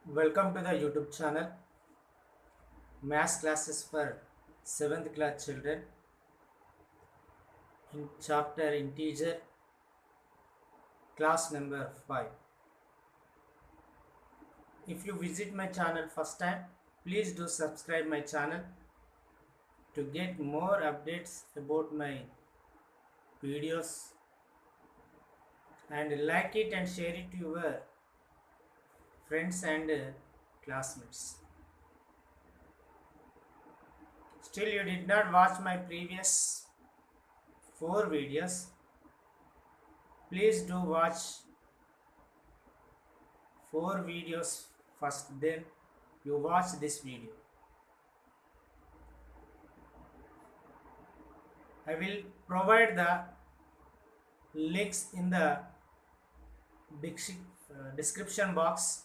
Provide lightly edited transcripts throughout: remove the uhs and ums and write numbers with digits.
Welcome to the YouTube channel Maths classes for 7th class children in chapter integer class number 5. If you visit my channel first time, please do subscribe my channel to get more updates about my videos, and like it and share it to your friends and classmates. Still you did not watch my previous 4 videos, please do watch 4 videos first, then you watch this video. I will provide the links in the description box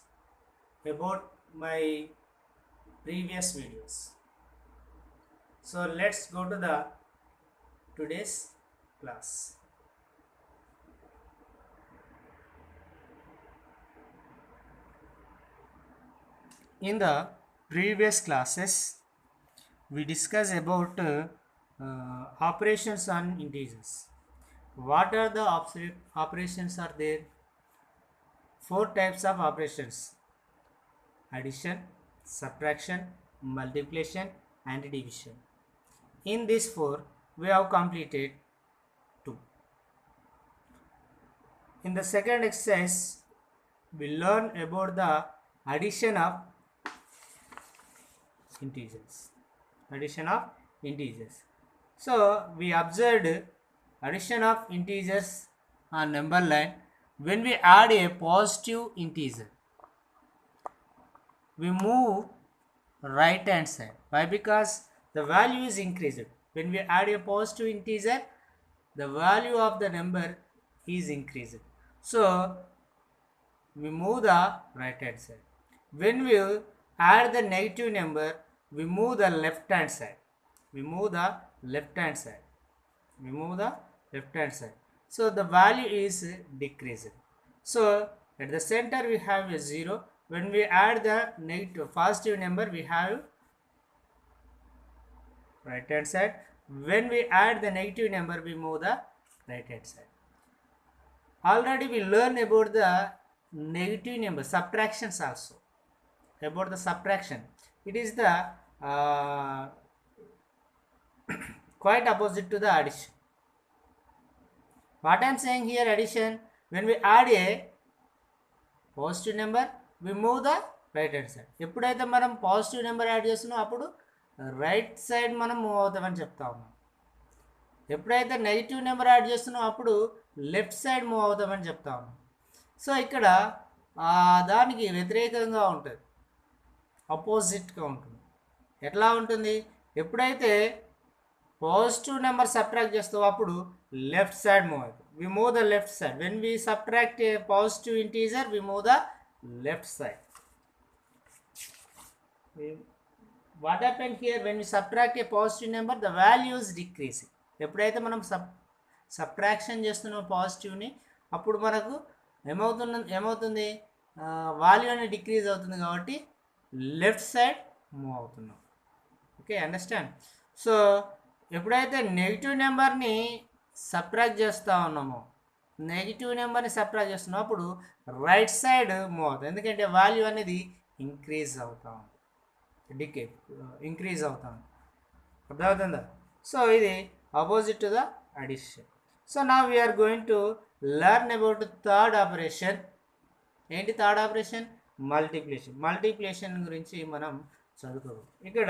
about my previous videos. So let's go to the today's class. In the previous classes, we discussed about operations on integers. What are the operations are there? 4 types of operations: addition, subtraction, multiplication and division. In these 4, we have completed 2. In the second exercise, we learn about the addition of integers. So we observed addition of integers on number line. When we add a positive integer, we move right hand side. Why? Because the value is increased. When we add a positive integer, the value of the number is increased. So we move the right hand side. When we add the negative number, we move the left hand side. So the value is decreased. So at the center we have a 0. When we add the negative positive number, we have right hand side. When we add the negative number, we move the right hand side. Already we learned about the negative number subtractions also. About the subtraction, it is the quite opposite to the addition. What I am saying here, addition, when we add a positive number, we move the right hand side. ఎప్పుడైతే మనం positive number add చేస్తున్నాం అప్పుడు right side మనం move అవుతామని చెప్తా ఉన్నాం. ఎప్పుడైతే negative number add చేస్తున్నాం అప్పుడు లెఫ్ట్ సైడ్ మూవ్ అవుతామని చెప్తా ఉన్నాం. సో ఇక్కడ దానికి వ్యతిరేకంగా ఉంటుంది, అపోజిట్గా ఉంటుంది. ఎట్లా ఉంటుంది? ఎప్పుడైతే పాజిటివ్ నెంబర్ సబ్ట్రాక్ట్ చేస్తావు అప్పుడు లెఫ్ట్ సైడ్ మూవ్ అవుతుంది. We move the left side. When we subtract a positive integer, we move the left side. What happen here? When we subtract a positive number, the value is decreasing. ఎప్పుడైతే మనం subtraction చేస్తున్నాం పాజిటివ్ని, అప్పుడు మనకు ఏమవుతుంది? Value అనేది decrease అవుతుంది కాబట్టి left side move అవుతున్నాం. Okay, understand? సో ఎప్పుడైతే నెగిటివ్ నెంబర్ని సబ్ట్రాక్ట్ చేస్తూ ఉన్నామో, అప్పుడు రైట్ సైడ్ మూవ్ అవుతుంది. ఎందుకంటే వాల్యూ అనేది ఇంక్రీజ్ అవుతా ఉంది, ఇంక్రీజ్ అవుతా ఉంది. అర్థమవుతుందా? సో ఇది opposite to the addition. So now we're going to learn about third operation. ఏంటి థర్డ్ ఆపరేషన్? మల్టిప్లికేషన్ గురించి మనం చదువుకోవాలి. ఇక్కడ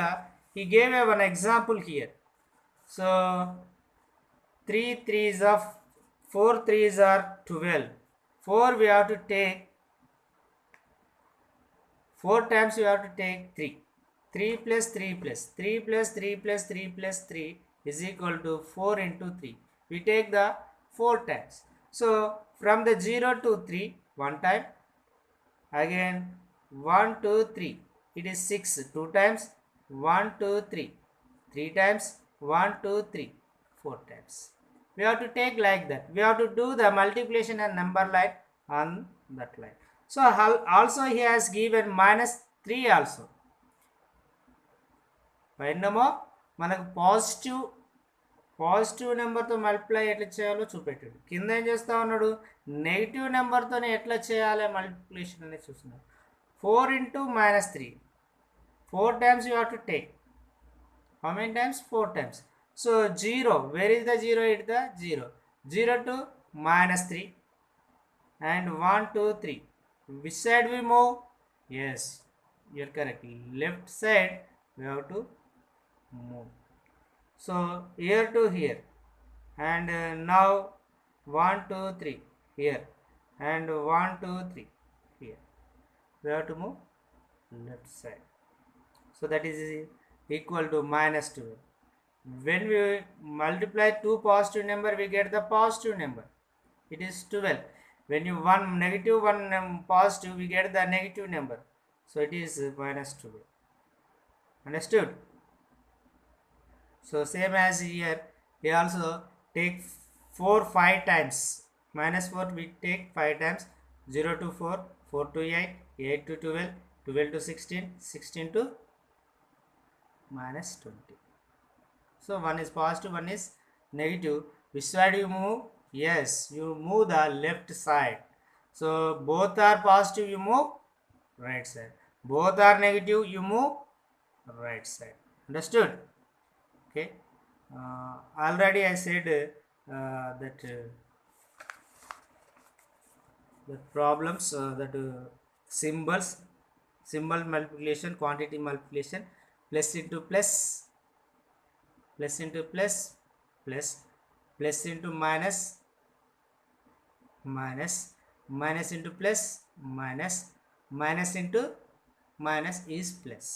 he gave one example here. So 3 3s of 4 3s are 12. 4 we have to take 4 times, we have to take 3. 3 plus 3 plus 3 plus 3 plus 3 plus 3 is equal to 4 into 3. We take the 4 times. So from the 0 to 3, 1 time. Again 1 2 3, it is 6. 2 times. 1 2 3, 3 times. 1 2 3, 4 times. We have to take like that. We have to do the multiplication and number line on that line. So also he has given -3 also. పైనేమో మనకు positive నెంబర్తో multiply ఎట్లా చేయాలో చూపెట్టాడు. కింద ఏం చేస్తా ఉన్నాడు, negative నెంబర్తోనే ఎట్లా చేయాలి మల్టిప్లికేషన్ అనేది చూస్తున్నాడు. 4 into -3, 4 times you have to take. How many times? 4 times. So 0, where is the 0? It the 0. 0 to -3 and 1, 2, 3. Which side we move? Yes, you're correct. Left side we have to move. So here to here, and now 1, 2, 3 here, and 1, 2, 3 here. We have to move left side. So that is equal to -12. When we multiply two positive number, we get the positive number. It is 12. When you one negative, one positive, we get the negative number. So it is -12. Understood? So same as here, we also take 4 5 times. -4 we take 5 times. 0 to 4, 4 to 8, 8 to 12, 12 to 16, 16 to -20. So one is positive, one is negative. Which side you move? Yes, you move the left side. So both are positive, you move right side. Both are negative, you move right side. Understood? Okay. Already I said that the problems that symbol multiplication, quantity multiplication, plus into plus, plus into plus, plus into minus, minus into plus, minus into minus is plus.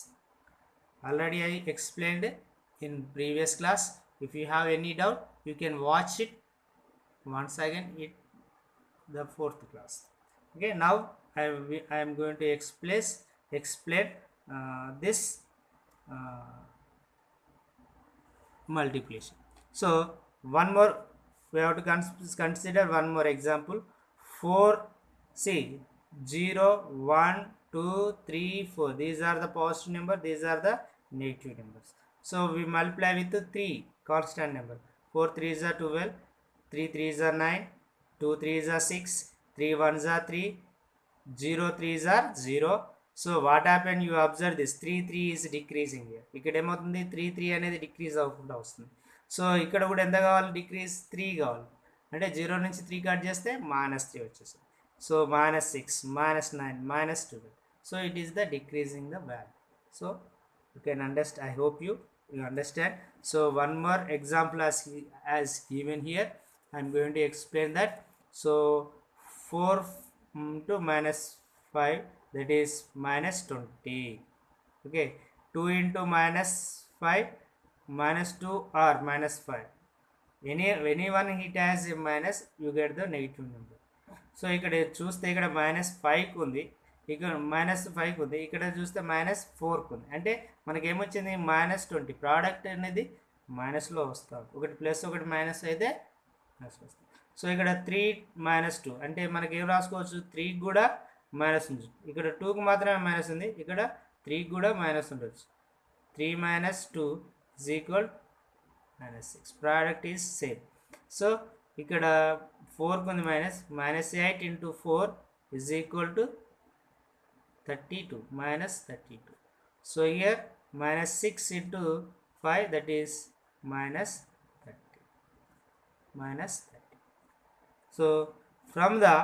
Already I explained in previous class. If you have any doubt, you can watch it once again in the 4th class. Okay, now I am going to explain this multiplication. So one more, we have to consider one more example. 4, see, 0, 1, 2, 3, 4, these are the positive number, these are the negative numbers. So we multiply with 3 constant number. 4 3s are 12, 3 3s are 9, 2 3s are 6, 3 1s are 3, 0 3s are 0. So what happened, you observe this 3 3 is decreasing here. ఇక్కడ ఏమవుతుంది, 3 3 అనేది decrease అవ్వకుండా వస్తుంది. So ఇక్కడ కూడా ఎంత కావాలి, decrease 3 కావాలి. అంటే 0 నుంచి 3 కట్ చేస్తే -3 వచ్చేస్తుంది. So -6, -9, -12. So it is the decreasing the value. So you can understand. I hope you understand. So one more example as given here, I am going to explain that. So 4 to -5, that is -20. Okay, 2 into -5, -2 or -5, anyone it has a minus, you get the negative number. So ఇక్కడ చూస్తే ఇక్కడ -5 ఉంది, ఇక్కడ -5 ఉంది, ఇక్కడ చూస్తే -4 ఉంది. అంటే మనకి ఏమొచ్చింది, -20. ప్రోడక్ట్ అనేది మైనస్లో వస్తుంది. ఒకటి ప్లస్ ఒకటి మైనస్ అయితే మైనస్ వస్తుంది. సో ఇక్కడ 3 -2 అంటే మనకి ఏం రాసుకోవచ్చు, 3కి కూడా మైనస్ ఉంది. ఇక్కడ 2కి మాత్రమే మైనస్ ఉంది, ఇక్కడ 3కి కూడా మైనస్ ఉండొచ్చు. 3 - 2 is equal -6. Product is same. So ఇక్కడ 4కి ఉంది -8 into 4 is equal to 32, -32. So here -6 into 5, that is -30. So from the,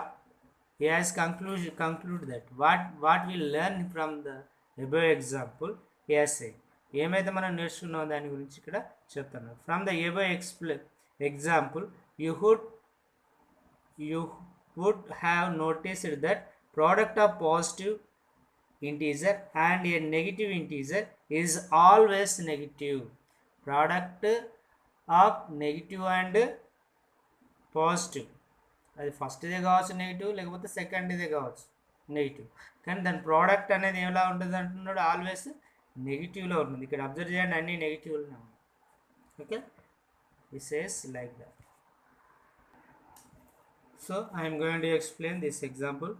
he has conclude that what we learn from the above example, he has said, ఏమైతే మనం నేర్చుకున్నాం దాని గురించి ఇక్కడ చెప్తున్నాను. From the above example, you would have noticed that product of positive integer and a negative integer is always negative. Product of negative and positive, అది ఫస్ట్దే కావచ్చు negative, లేకపోతే సెకండ్దే కావచ్చు నెగిటివ్, కానీ దాని ప్రోడక్ట్ అనేది ఎలా ఉంటుంది అంటున్నాడు, ఆల్వేస్ నెగిటివ్లో ఉంటుంది. ఇక్కడ అబ్జర్వ్ చేయండి, అన్ని నెగిటివ్లోనే ఉన్నాయి. Okay, this is like that. So I am going to explain this example.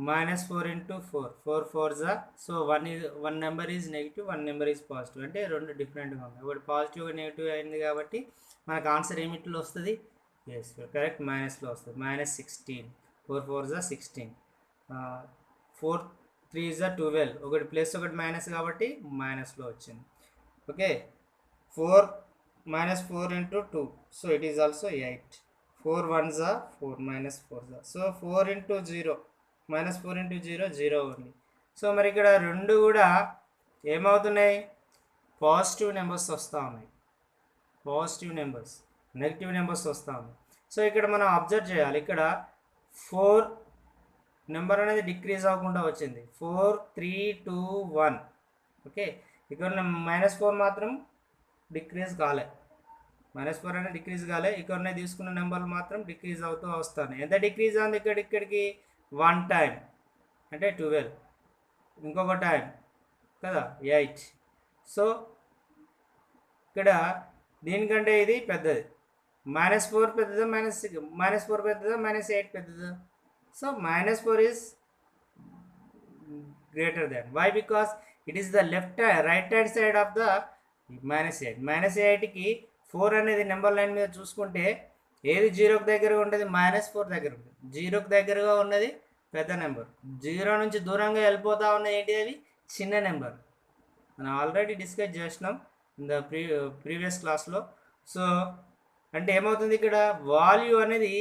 minus 4 into 4, 4 4s are, so one number is negative, one number is positive, అంటే రెండు డిఫరెంట్గా ఉన్నాయి, ఒకటి పాజిటివ్ నెగిటివ్ అయింది కాబట్టి మనకు ఆన్సర్ ఏమిట్లో వస్తుంది, ఎస్ కరెక్ట్ మైనస్లో వస్తుంది, -16, 4 4s are 16, 4 3s are 12, ఒకటి ప్లస్ ఒకటి మైనస్ కాబట్టి మైనస్లో వచ్చింది. Okay, 4 minus 4 into 2, so it is also 8, 4 1s are 4, minus 4s are, so 4 into 0, minus 4 into 0, 0 ఉంది. సో మరి ఇక్కడ రెండు కూడా ఏమవుతున్నాయి, పాజిటివ్ నెంబర్స్ వస్తూ ఉన్నాయి, పాజిటివ్ నెంబర్స్, నెగిటివ్ నెంబర్స్ వస్తూ ఉన్నాయి. సో ఇక్కడ మనం అబ్జర్వ్ చేయాలి, ఇక్కడ 4 నెంబర్ అనేది డిక్రీజ్ అవ్వకుండా వచ్చింది, 4 3 2 1. ఓకే, ఇక్కడ -4 మాత్రం డిక్రీజ్ కాలే, -4 అనేది డిక్రీజ్ కాలే, ఇక్కడ తీసుకున్న నెంబర్లు మాత్రం డిక్రీజ్ అవుతూ వస్తాయి. ఎంత డిక్రీజ్ ఉంది ఇక్కడికి, 1 టైం అంటే 12, ఇంకొక టైం కదా 8. సో ఇక్కడ దీనికంటే ఇది పెద్దది, -4 పెద్దదా, -4 పెద్దదా, -8 పెద్దదా, so -4 is greater than, why because it is the right hand side of the -8. -8కి 4 అనేది నెంబర్ లైన్ మీద చూసుకుంటే ఏది 0కి దగ్గరగా ఉంటుంది, -4 దగ్గర ఉంటుంది, 0కి దగ్గరగా ఉన్నది పెద్ద నెంబర్, 0 నుంచి దూరంగా వెళ్ళిపోతూ ఉన్నది ఏంటి, అది చిన్న నెంబర్. మనం ఆల్రెడీ డిస్కస్ చేసినాం ఇన్ ద ప్రీవియస్ క్లాస్లో. సో అంటే ఏమవుతుంది, ఇక్కడ వాల్యూ అనేది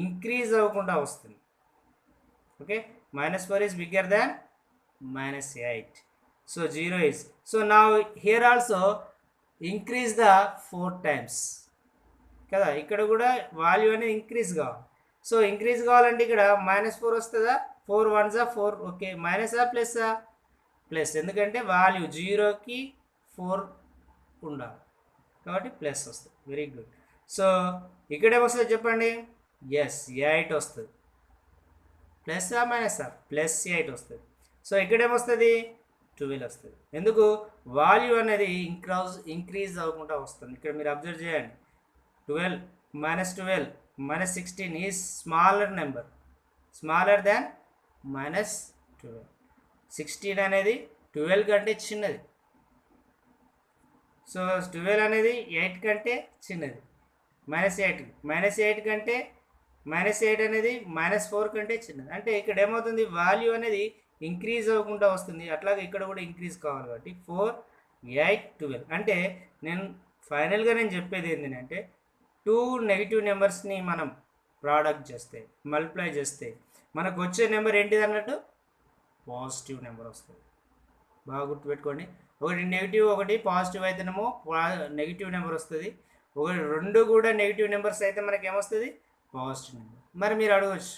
ఇంక్రీజ్ అవ్వకుండా వస్తుంది. Okay, -4 is bigger than -8, so 0 is, so now here also increase the 4 times కదా, ఇక్కడ కూడా వాల్యూ అనేది ఇంక్రీజ్ కావాలి. సో ఇంక్రీజ్ కావాలంటే ఇక్కడ -4 వస్తుందా, 4 1s are 4, ఓకే, మైనసా ప్లస్సా, ప్లస్, ఎందుకంటే వాల్యూ 0కి 4 ఉండాలి కాబట్టి ప్లస్ వస్తుంది. Very good. సో ఇక్కడ ఏమొస్తుంది చెప్పండి, ఎస్ 8 వస్తుంది, ప్లస్సా మైనసా, +8 వస్తుంది. సో ఇక్కడ ఏమొస్తుంది, 12 వస్తుంది. ఎందుకు, వాల్యూ అనేది ఇంక్రీజ్ అవ్వకుండా వస్తుంది. ఇక్కడ మీరు అబ్జర్వ్ చేయండి, 12 -16 is smaller number, smaller than -12. 16 అనేది 12 కంటే చిన్నది, సో 12 అనేది 8 కంటే చిన్నది, -8 కంటే -8 అనేది -4 కంటే చిన్నది. అంటే ఇక్కడ ఏమవుతుంది, వాల్యూ అనేది ఇంక్రీజ్ అవ్వకుండా వస్తుంది, అట్లాగే ఇక్కడ కూడా ఇంక్రీజ్ కావాలి కాబట్టి 4 8 12. అంటే నేను ఫైనల్గా చెప్పేది ఏంటంటే 2 నెగిటివ్ నెంబర్స్ని మనం ప్రోడక్ట్ చేస్తే, మల్టిప్లై చేస్తే మనకు వచ్చే నెంబర్ ఏంటిది అన్నట్టు, పాజిటివ్ నెంబర్ వస్తుంది. బాగా గుర్తుపెట్టుకోండి, ఒకటి నెగిటివ్ ఒకటి పాజిటివ్ అయితేనేమో నెగిటివ్ నెంబర్ వస్తుంది, ఒకటి రెండు కూడా నెగిటివ్ నెంబర్స్ అయితే మనకి ఏమొస్తుంది, పాజిటివ్ నెంబర్. మరి మీరు అడగచ్చు,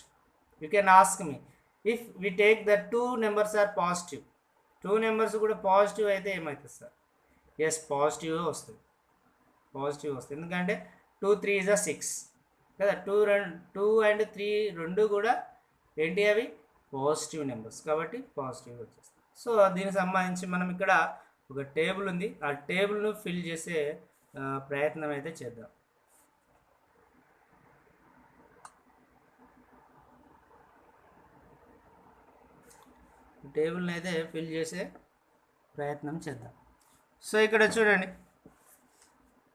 you can ask me, if we take the 2 numbers are positive, 2 numbers కూడా పాజిటివ్ అయితే ఏమవుతుంది సార్, ఎస్ పాజిటివ్ వస్తుంది, పాజిటివ్ వస్తుంది. ఎందుకంటే 2 3s are 6 కదా, 2 and 3 రెండు కూడా ఏంటి, అవి పాజిటివ్ నెంబర్స్ కాబట్టి పాజిటివ్ వచ్చేస్తుంది. సో దీనికి సంబంధించి మనం ఇక్కడ ఒక టేబుల్ ఉంది, ఆ టేబుల్ను ఫిల్ చేసే ప్రయత్నం అయితే చేద్దాం. టేబుల్ని అయితే ఫిల్ చేసే ప్రయత్నం చేద్దాం. సో ఇక్కడ చూడండి,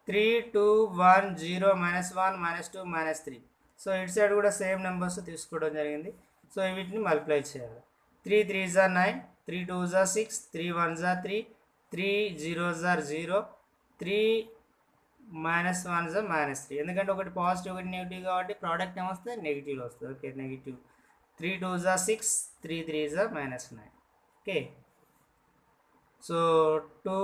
3 2 1 0 -1 -2 -3. సో ఇటు సైడ్ కూడా సేమ్ నెంబర్స్ తీసుకోవడం జరిగింది. సో వీటిని మల్టిప్లై చేయాలి. 3 3s are 9, 3 2s are 6, 3 1s are 3, 3 0s are 0, 3 -1s are -3. ఎందుకంటే ఒకటి పాజిటివ్ ఒకటి నెగిటివ్ కాబట్టి ప్రోడక్ట్ ఏమొస్తుంది, నెగిటివ్ వస్తుంది. Okay, negative. 3 2s are 6, 3 3s are -9. Okay, so 2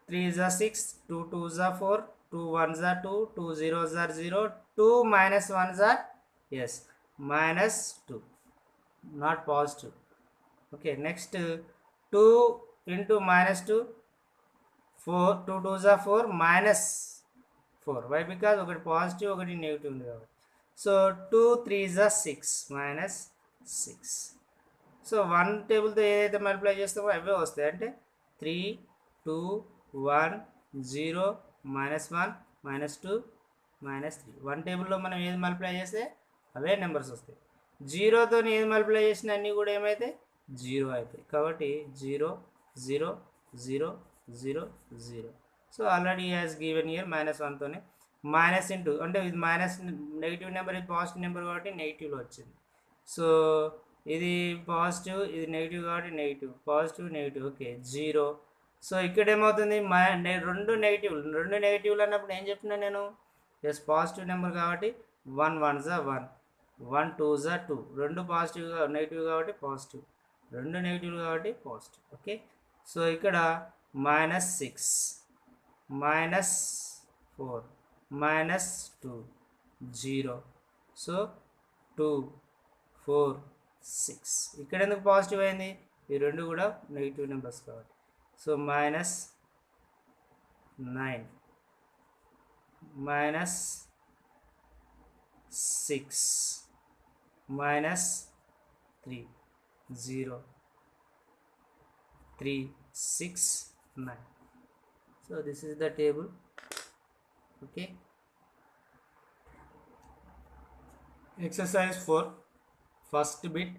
3s are 6, 2 2s are 4, 2 1s are 2, 2 0s are 0, 2 -1s are, yes, -2, not positive. Okay, next 2 into -2, 4, 2 2s are 4, -4. Why? Because ఒకటి positive ఒకటి negative ఉంది కాబట్టి. So 2 3s are 6, -6. So 1 టేబుల్తో ఏదైతే multiply చేస్తామో అవే వస్తాయి. అంటే 3 2 1 0 -1 -2 -3. 1 టేబుల్లో మనం ఏది మల్టిప్లై చేస్తే అవే నెంబర్స్ వస్తాయి. జీరోతో ఏది మల్టిప్లై చేసిన అన్నీ కూడా ఏమైతాయి జీరో అవుతాయి. కాబట్టి 0 0 0 0 0. So already has given here -1తోనే మైనస్ ఇంటూ అంటే ఇది మైనస్ నెగిటివ్ నెంబర్, ఇది పాజిటివ్ నెంబర్ కాబట్టి నెగిటివ్లో వచ్చింది. సో ఇది పాజిటివ్, ఇది నెగిటివ్ కాబట్టి negative, positive negative, okay 0. So ఇక్కడ ఏమవుతుంది రెండు నెగిటివ్లు అన్నప్పుడు ఏం చెప్తున్నా నేను ఎస్ పాజిటివ్ నెంబర్ కాబట్టి 1 1 జా 1, 1 2 జా 2, రెండు పాజిటివ్గా నెగిటివ్ కాబట్టి పాజిటివ్, రెండు నెగిటివ్ కాబట్టి పాజిటివ్. ఓకే సో ఇక్కడ -6 -4 -2 0. సో 2 4 6. ఇక్కడ ఎందుకు పాజిటివ్ అయింది? ఈ రెండు కూడా నెగిటివ్ నెంబర్స్ కాబట్టి. So -9 -6 -3 0 3 6 9. So this is the table. Okay, exercise 4, first bit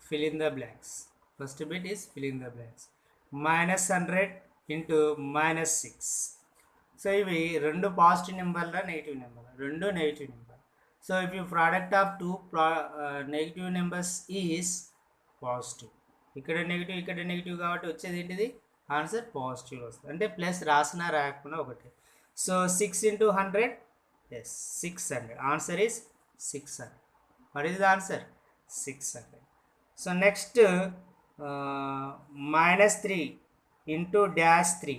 fill in the blanks. First bit is fill in the blanks. -100 into -6. So ఇవి రెండు పాజిటివ్ నెంబర్ల నెగిటివ్ నెంబర్, రెండు negative number. So if you product of two negative numbers is positive, ఇక్కడ negative ఇక్కడ negative కాబట్టి వచ్చేది ఏంటిది answer positive వస్తుంది. అంటే ప్లస్ రాసినా రాయకుండా ఒకటి. So 6 into 100, yes 600. Answer is 600. What is the answer? 600. So next -3 into -3.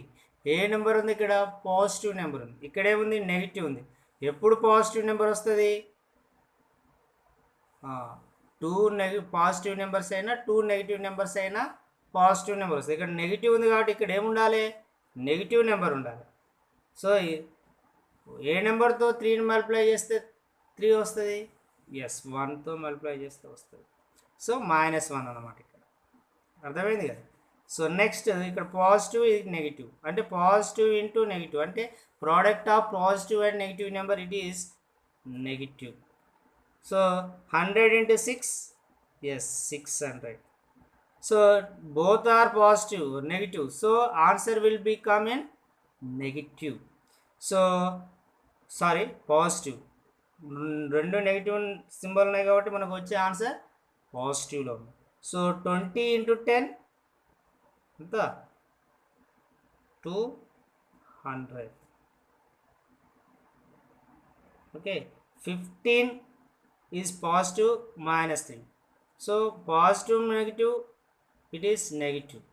A number ఉంది ఇక్కడ? పాజిటివ్ నెంబర్ ఉంది. ఇక్కడ ఏముంది? నెగిటివ్ ఉంది. ఎప్పుడు పాజిటివ్ నెంబర్ వస్తుంది? పాజిటివ్ నెంబర్స్ అయినా 2 నెగిటివ్ నెంబర్స్ అయినా పాజిటివ్ నెంబర్ వస్తుంది. ఇక్కడ నెగిటివ్ ఉంది కాబట్టి ఇక్కడ ఏముండాలి? నెగిటివ్ నెంబర్ ఉండాలి. సో ఏ నెంబర్తో 3ని మల్టిప్లై చేస్తే 3 వస్తుంది? ఎస్ 1తో మల్టిప్లై చేస్తే వస్తుంది. సో -1 అన్నమాట ఇక్కడ. అర్థమైంది కదా? సో నెక్స్ట్ ఇక్కడ పాజిటివ్, ఇది నెగిటివ్, అంటే పాజిటివ్ ఇంటూ నెగిటివ్, అంటే product of positive and negative number it is negative. So 100 into 6, yes 600. So both are positive negative, so answer will become in negative. So sorry positive, రెండు negative symbol ఉన్నాయి కాబట్టి మనకు వచ్చే answer పాజిటివ్లో ఉంది. So 20 into 10 ఎంత? 200. Okay 15 is positive -3. So positive negative it is negative.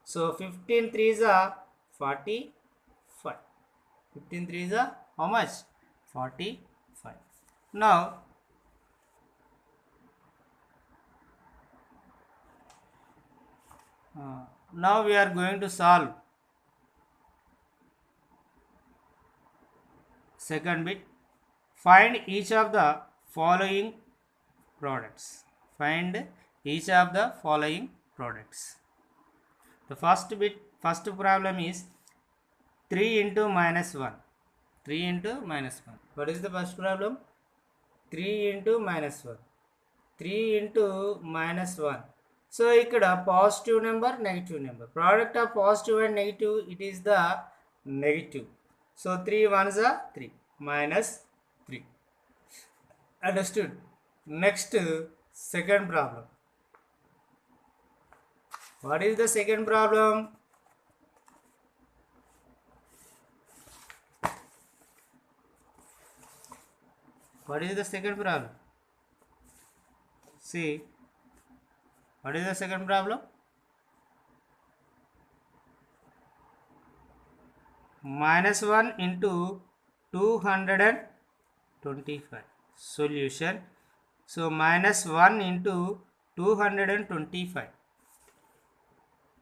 So 15 3s are 45. 15 3s are how much? 45. Now we are going to solve second bit. Find each of the following products. Find each of the following products. The first problem is 3 into -1. 3 into -1. What is the first problem? 3 into -1. 3 into -1. So ఇక్కడ positive number negative number, product of positive and negative it is the negative. So 3 1s are 3 -3. Understood? Next second problem. What is the second problem? What is the second problem? See, what is the second problem? -1 into 225. Solution. So -1 into 225.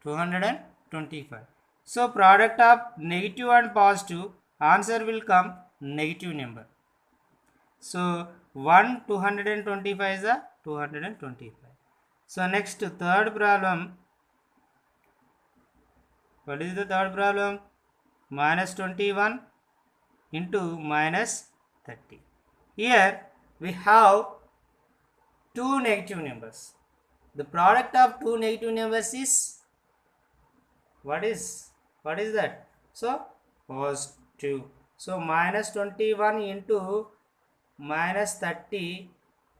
225. So product of negative and positive, answer will come negative number. So 1 225 is a 225. So next third problem. What is the third problem? -21 into -30. Here we have two negative numbers. The product of two negative numbers is what is that? So positive. So minus 21 into minus 30,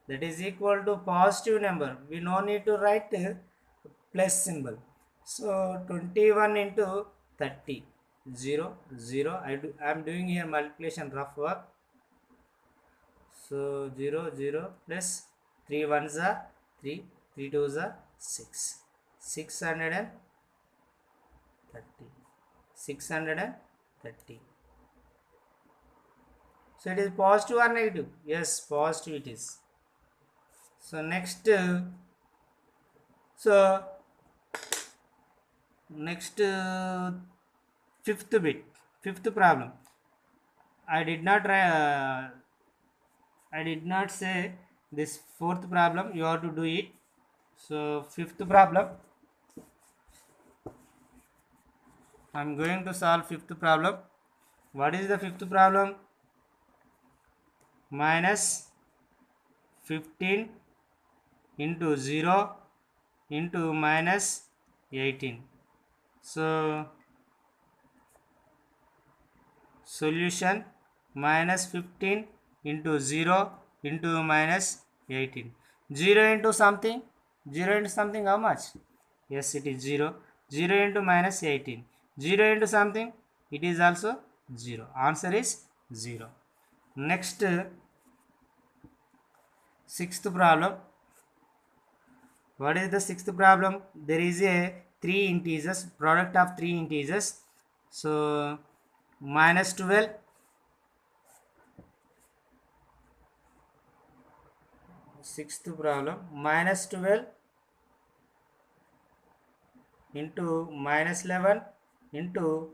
that is equal to positive number. We no need to write plus symbol. So 21 into 30, 0 0. I am doing here multiplication rough work. So 0 0 plus 3 ones are 3, 3 twos are 6, 630, 630. So it is positive or negative? Yes, positive it is. So next fifth problem. I did not say this fourth problem. You have to do it. So fifth problem, I am going to solve fifth problem. What is the fifth problem? Minus 15 into 0 into minus 18. So solution, minus 15 into 0 into minus 18. 0 into something, 0 into something, how much? Yes, it is 0. 0 into minus 18, 0 into something, it is also 0. Answer is 0. Next, sixth problem. What is the sixth problem? There is a three integers, product of three integers. So minus 12, sixth problem, minus 12 into minus 11 into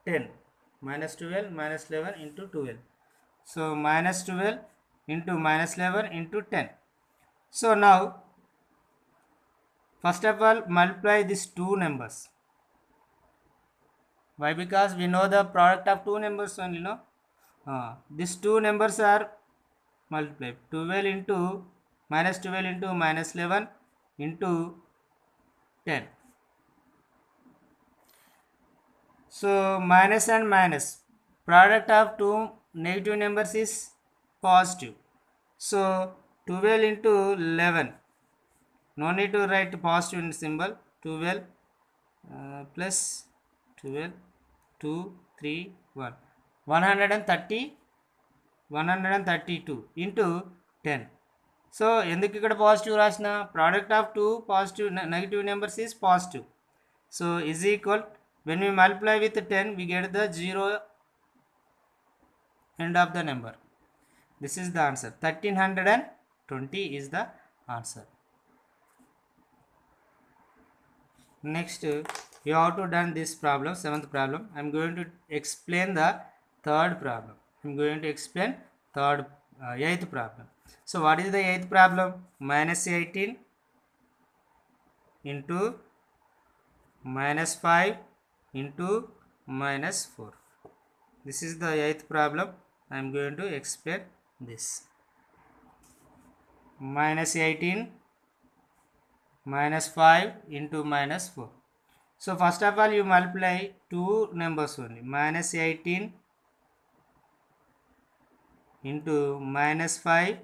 10. Minus 12 minus 11 into 12. So minus 12 into minus 11 into 10. So now first of all multiply these two numbers. Why? Because we know the product of two numbers only, no? These two numbers are multiplied. 12 into minus 12 into minus 11 into 10. So minus and minus, product of two negative numbers is positive. So 12 into 11, no need to write positive symbol. 12 plus 12, 2, 3, 1, 132 into 10. So ఎందుకు ఇక్కడ positive రాసిన? product of two positive negative numbers is positive. So is equal, when we multiply with 10 we get the 0 end of the number. This is the answer. 1320 is the answer. Next, you have to done this problem, seventh problem. I am going to explain the third problem. Eighth problem. So what is the eighth problem? Minus 18 into minus 5 into minus 4. This is the eighth problem. I am going to explain this. Minus 18 minus 5 into minus 4. So first of all you multiply two numbers only. Minus 18 into minus 5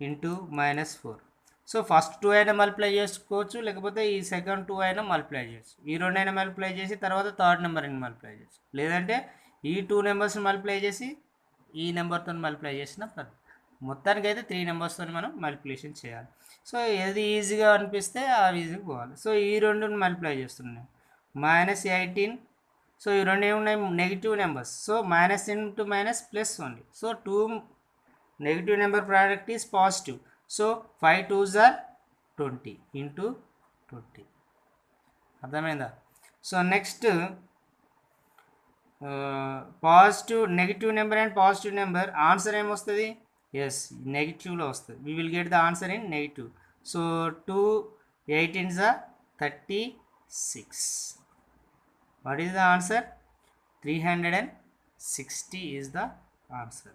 into minus 4. So first two అయినా multiply చేసుకోవచ్చు, లేకపోతే ఈ second two అయినా multiply చేయొచ్చు. ఈ రెండైనా multiply చేసి తర్వాత third number అయినా మల్టిప్లై చేయొచ్చు, లేదంటే ఈ టూ నెంబర్స్ని మల్టిప్లై చేసి ఈ నెంబర్తో మల్టిప్లై చేసిన మొత్తానికి అయితే త్రీ నెంబర్స్తో మనం మల్టిప్లికేషన్ చేయాలి. సో ఏది ఈజీగా అనిపిస్తే ఆ ఈజీగా పోవాలి. సో ఈ రెండుని మల్టిప్లై చేస్తున్నాం. minus 18. సో ఈ రెండు ఏమున్నాయి? Negative numbers. So minus into minus plus only. So two negative number product is positive. So 5 2s are 20 into 20. అర్థమైందా? So next positive negative number and positive number answer ఏమొస్తుంది? Yes, నెగిటివ్లో వస్తుంది. We will get the answer in negative. So 2 18s are 36. What is the answer? 360 is the answer.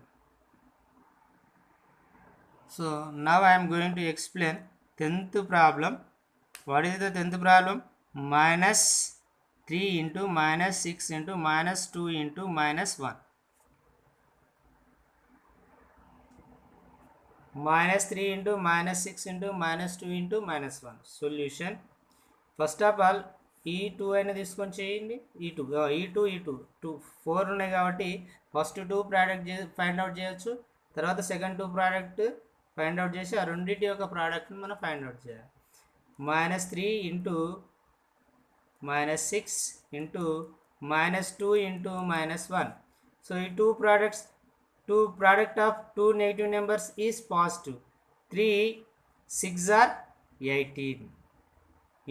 So now I am going to explain 10th problem. What is the 10th problem? Minus 3 into minus 6 into minus 2 into minus 1. Minus 3 into minus 6 into minus 2 into minus 1. Solution. First of all ఈ2 అయినా తీసుకొని చేయండి. ఈ2 4 ఉన్నాయి కాబట్టి first 2 product find out చేయొచ్చు. తర్వాత second 2 product find out చేసి ఆ రెండింటి యొక్క ప్రోడక్ట్ని మనం ఫైండ్ అవుట్ చేయాలి. minus 3 into minus 6 into minus 2 into minus 1. So ఈ two product of two negative numbers is positive. 3 6 are 18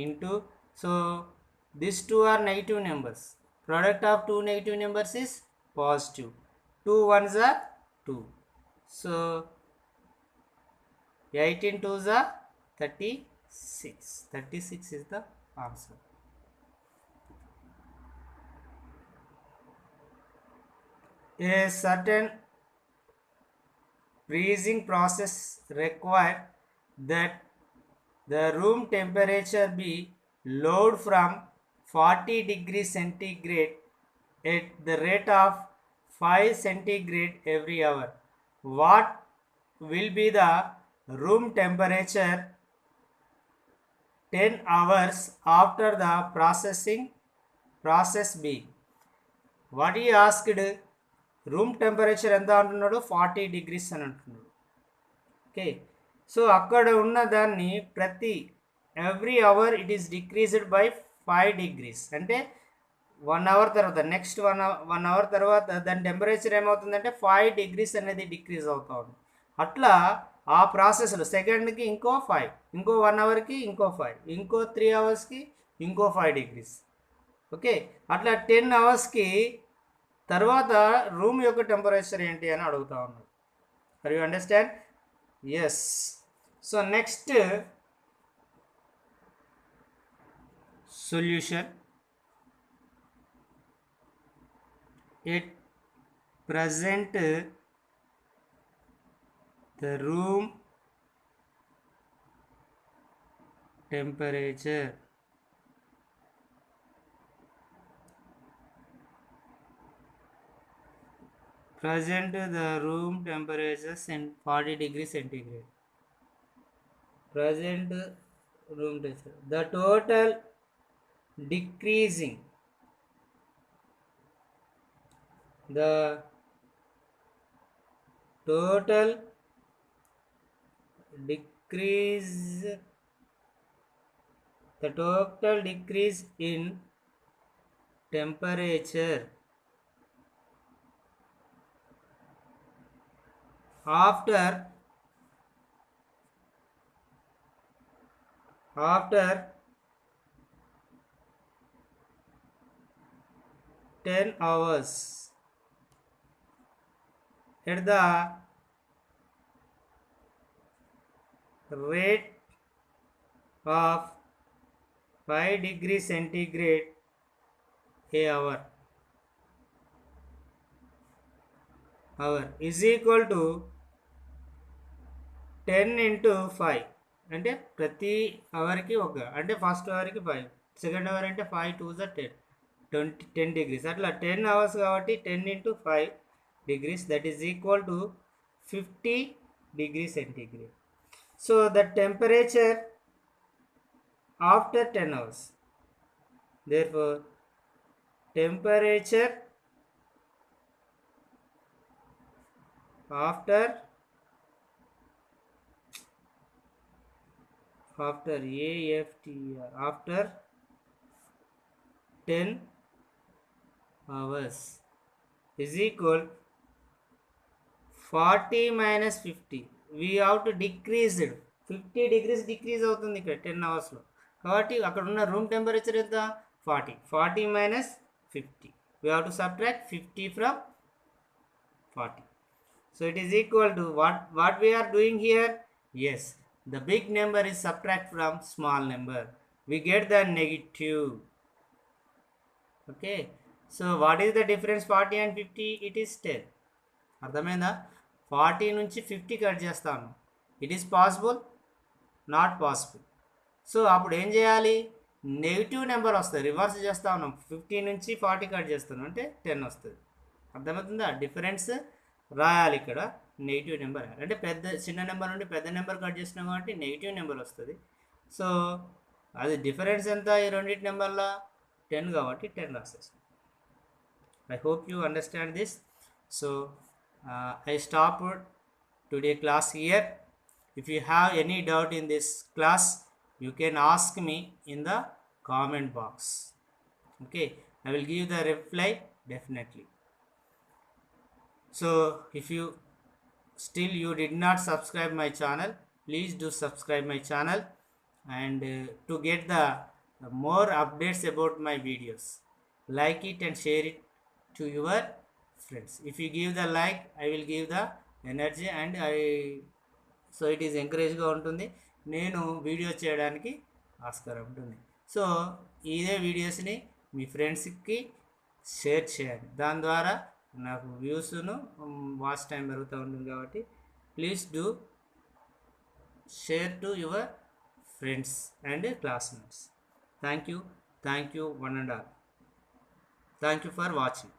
into, so these two are negative numbers. Product of two negative numbers is positive. 2 ones are 2. So 18 twos are 36. 36 is the answer. A certain freezing process required that the room temperature be lowered from 40 degrees centigrade at the rate of 5 centigrade every hour. What will be the room temperature 10 hours after the process B? What he asked, room temperature ఎంత అంటున్నాడు? 40 degrees అని అంటున్నాడు. Okay, so అక్కడ ఉన్న దాన్ని every hour it is decreased by 5 degrees. అంటే 1 hour తర్వాత next 1 hour తర్వాత దాని టెంపరేచర్ ఏమవుతుందంటే 5 degrees అనేది డిక్రీజ్ అవుతా ఉంది. అట్లా ఆ ప్రాసెస్లో సెకండ్కి ఇంకో 5, ఇంకో 1 hourకి ఇంకో 5, ఇంకో 3 hoursకి ఇంకో 5 degrees. ఓకే, అట్లా 10 hoursకి తర్వాత రూమ్ యొక్క టెంపరేచర్ ఏంటి అని అడుగుతా ఉన్నాడు. Are you understand? Yes. So next solution. At present the room temperature present the room temperature 40 degrees centigrade. Present room temperature. The total decreasing. The total decrease in temperature after 10 hours at the rate of 5 degrees centigrade a hour is equal to 10 into 5. అంటే ప్రతి అవర్కి ఒక, అంటే first అవర్కి 5, second hour అంటే 5 2s are 10 degrees. అట్లా 10 hours కాబట్టి 10 into 5 degrees, that is equal to 50 degrees centigrade. So the temperature after 10 hours, therefore temperature after after 10 hours is equal 40 minus 50. We have to decrease it. 50 degrees decrease అవుతుంది ఇక్కడ 10 hours. కాబట్టి అక్కడ ఉన్న room temperature ఎంత? 40 minus 50. We have to subtract 50 from 40. So it is equal to what we are doing here? Yes, the big number is subtract from small number. We get the negative. Okay, so what is the difference 40 and 50? It is 10. అర్థమైందా? 40 నుంచి 50 cut చేస్తాను, it is possible, not possible. So అప్పుడు ఏం చేయాలి, negative number వస్తుంది, reverse చేస్తా ఉన్నాం, 50 నుంచి 40 కట్ చేస్తున్నాం అంటే 10 వస్తుంది. అర్థమవుతుందా? డిఫరెన్స్ రాయాలి ఇక్కడ, నెగిటివ్ నెంబర్ అంటే చిన్న నెంబర్ నుండి పెద్ద నెంబర్ కట్ చేసినాం కాబట్టి నెగిటివ్ నెంబర్ వస్తుంది. సో అది డిఫరెన్స్ ఎంత ఈ రెండింటి నెంబర్ల 10 కాబట్టి 10 రాసేస్తాం. I hope you understand this. So I stop today class here. If you have any doubt in this class, you can ask me in the comment box. Okay, I will give the reply definitely. So if you still you did not subscribe my channel, please do subscribe my channel, and to get the more updates about my videos, like it and share it to your friends. If you give the like, I will give the energy, and so it is ఎంకరేజ్గా ఉంటుంది, నేను video చేయడానికి ఆస్కారం ఉంటుంది. So ఇదే వీడియోస్ని మీ ఫ్రెండ్స్కి share చేయండి, దాని ద్వారా నాకు వ్యూస్ను వాచ్ టైం పెరుగుతూ ఉంటుంది. కాబట్టి please do share to your friends and classmates. Thank you, one and all. Thank you for watching.